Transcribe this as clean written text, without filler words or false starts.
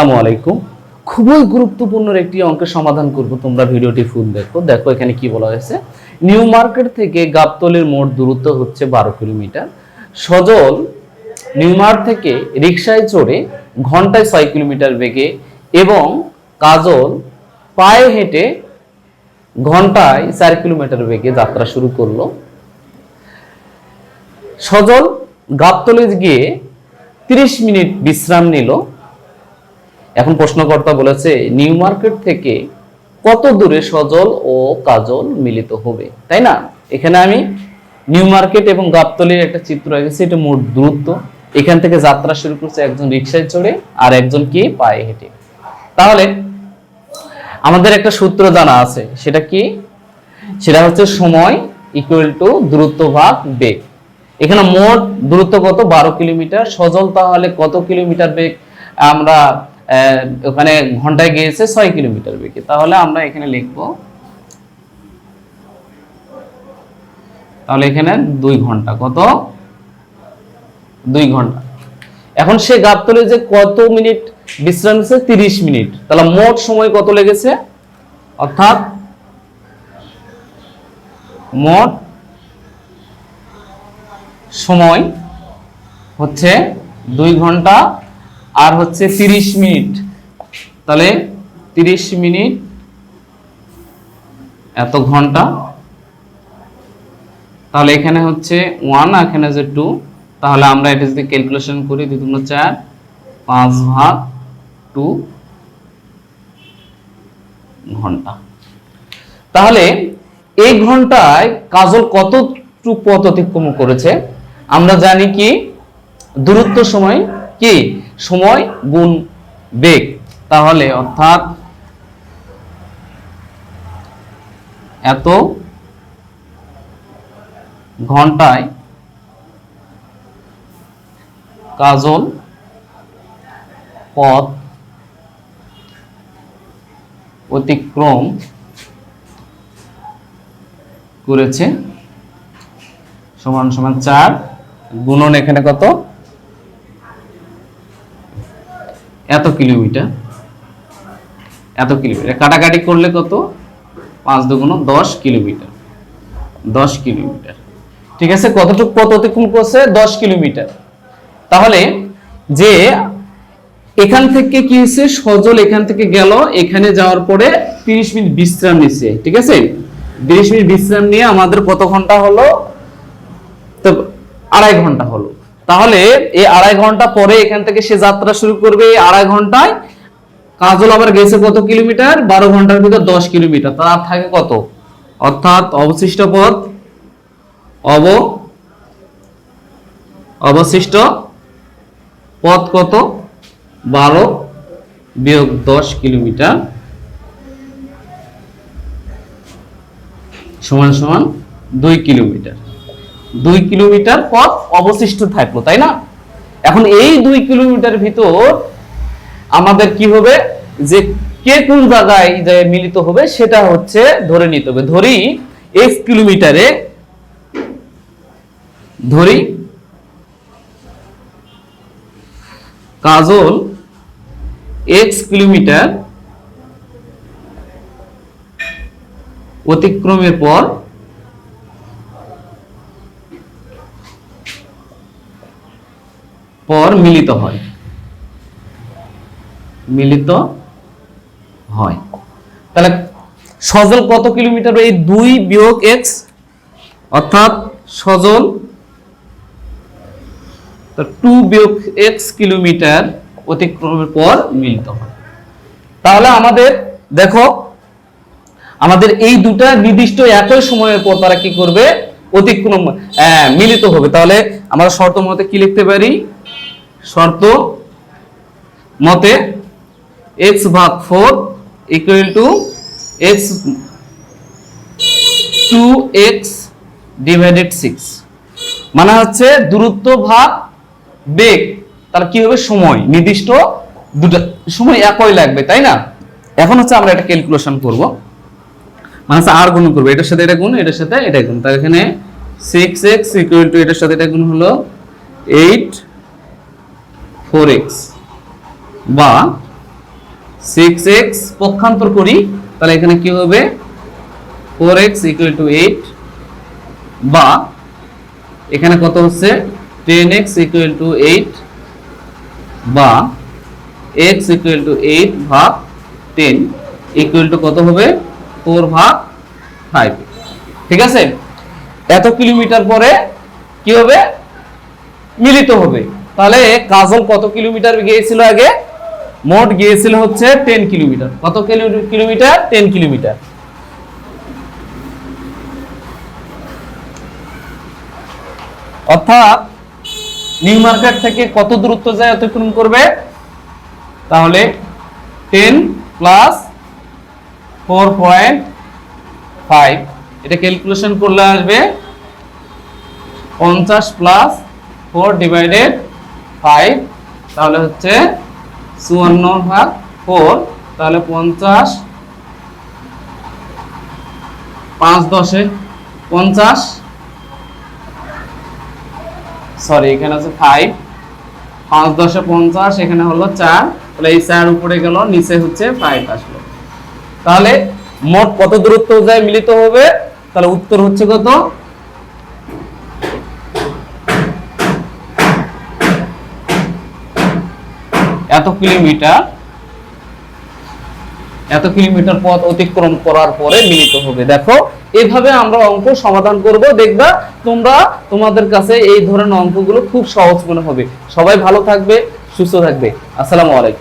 আসসালামু আলাইকুম। খুবই গুরুত্বপূর্ণ একটি অঙ্কের সমাধান করব, তোমরা ভিডিওটি ফুল দেখো। দেখো এখানে কি বলা হয়েছে, নিউ মার্কেট থেকে গাবতলীর মোট দূরত্ব হচ্ছে 12 কিলোমিটার। সজল নিউ মার্কেট থেকে রিকশায় চড়ে ঘন্টায় 6 কিলোমিটার বেগে এবং কাজল পায়ে হেঁটে ঘন্টায় 4 কিলোমিটার বেগে যাত্রা শুরু করলো। সজল গাবতলী গিয়ে 30 মিনিট বিশ্রাম নিল। এখন প্রশ্নকর্তা বলেছে নিউ মার্কেট থেকে কত দূরে সজল ও কাজল মিলিত হবে, তাই না? এখানে আমি নিউ মার্কেট এবং গাবতলীর একটা চিত্র এঁকেছি। এটা মোট দূরত্ব। এখান থেকে যাত্রা শুরু করছে একজন রিকশায় চড়ে আর একজন কি পায়ে হেঁটে। তাহলে আমাদের একটা সূত্র জানা আছে, সেটা কি? সেটা হচ্ছে সময় ইকুয়াল টু দূরত্ব ভাগ বেগ। এখানে মোট দূরত্ব কত? 12 কিলোমিটার। সজল তাহলে কত কিলোমিটার বেগ? আমরা ওখানে ঘন্টায় গিয়েছে 6 কিলোমিটার বেগে। তাহলে আমরা এখানে লিখব, তাহলে এখানে 2 ঘন্টা। কত? 2 ঘন্টা। এখন সে গাবতলী যে কত মিনিট বিশ্রাম নিচ্ছে? 30 মিনিট। তাহলে মোট সময় কত লেগেছে? অর্থাৎ মোট সময় হচ্ছে 2 ঘন্টা আর হচ্ছে 30 মিনিট। তাহলে 30 মিনিট এত ঘন্টা। তাহলে এখানে হচ্ছে 1, এখানে যে 2। তাহলে আমরা এটা যদি ক্যালকুলেশন করি, 2 × 4, 5 ভাগ 2 ঘন্টা। তাহলে এই ঘন্টায় কাজল কতটুকু পথ অতিক্রম করেছে? আমরা জানি কি দূরত্ব সময় কি সময় গুণ বেগ। তাহলে অর্থাৎ এত ঘন্টায় কাজল পথ অতিক্রম করেছে সমান সমান 4 গুণন এখানে কত? এত কিলোমিটার। এত কিলোমিটার কাটাকাটি করলে কত? 5 × 2 = 10 কিলোমিটার। 10 কিলোমিটার। ঠিক আছে, কতটুকু পথ অতিক্রম করছে? 10 কিলোমিটার। তাহলে যে এখান থেকে কি হয়েছে, সজল এখান থেকে গেল, এখানে যাওয়ার পরে 30 মিনিট বিশ্রাম নিচ্ছে। ঠিক আছে, 30 মিনিট বিশ্রাম নিয়ে আমাদের কত ঘন্টা হলো? তো 2.5 ঘন্টা হলো। তাহলে এই 2.5 ঘন্টা পরে এখান থেকে সে যাত্রা শুরু করবে। এই 2.5 ঘন্টায় কাজল আবার গেছে কত কিলোমিটার? 12 ঘন্টার ভিতর 10 কিলোমিটার। তার থাকে কত? অর্থাৎ অবশিষ্ট পথ অবশিষ্ট পথ কত? 12 বিয়োগ 10 কিলোমিটার সমান সমান 2 কিলোমিটার। 2 কিলোমিটার পথ অবশিষ্ট থাকলো, তাই না? এখন এই 2 কিলোমিটার ভিতর আমাদের কি হবে, যে কে কোন জায়গায় যে মিলিত হবে সেটা হচ্ছে ধরে নিতে হবে। ধরি x কিলোমিটারে, ধরি কাজল x কিলোমিটার অতিক্রমের পর মিলিত হয়। তাহলে সজল কত কিলোমিটার? এই 2 বিয়োগ x, অর্থাৎ সজল 2 বিয়োগ x কিলোমিটার অতিক্রমের পর মিলিত হয়। তাহলে আমাদের দেখো, আমাদের এই দুটা নির্দিষ্ট একই সময়ের পর তারা কি করবে? অতিক্রম মিলিত হবে। তাহলে আমরা শর্ত মতে কি লিখতে পারি? শর্ত মতে x ভাগ 4 equal to x 2x divided 6। মানে হচ্ছে দূরত্ব ভাগ বেগ। তার কি হবে? সময় নির্দিষ্ট, দুটো সময় একই লাগবে, তাই না? এখন হচ্ছে আমরা এটা ক্যালকুলেশন করব, মানে হচ্ছে আর গুণ করব। এটার সাথে এটা গুণ, এটার সাথে এটা গুণ। তার এখানে 6x ইকুয়াল টু এটার সাথে এটা গুণ হলো 8 4x বা 6x পক্ষান্তর করি, তাহলে এখানে কি হবে 4x = 8, বা এখানে কত হচ্ছে 10x = 8, বা x = 8 ভাগ 10 কত হবে 4/5। ঠিক আছে, এত কিলোমিটার পরে কি হবে মিলিত হবে। তাহলে কাজল কত কিলোমিটার গিয়েছিল আগে? মোট গিয়েছিল হচ্ছে 10 কিলোমিটার। কত কিলোমিটার? 10 কিলোমিটার। অর্থাৎ নিউ মার্কেট থেকে কত দূরত্ব যায় অতিক্রম করবে? তাহলে 10 প্লাস 4.5, এটা ক্যালকুলেশন করলে আসবে 50 প্লাস 4/5, তাহলে হচ্ছে 54/4, তাহলে 50 5 10 50, সরি এখানে আছে 5, 5 10 50, এখানে হলো 4, তাহলে এই 4 উপরে গেল, নিচে হচ্ছে 5 আসলো। তাহলে মোট কত দূরত্ব যায় মিলিত হবে? তাহলে উত্তর হচ্ছে কত? এত কিলোমিটার পথ অতিক্রম করার পরে মিলিত হবে। দেখো এভাবে আমরা অঙ্ক সমাধান করব, দেখবা তোমাদের কাছে এই ধরনের অঙ্কগুলো খুব সহজ মনে হবে। সবাই ভালো থাকবে, সুস্থ থাকবে। আসসালামু আলাইকুম।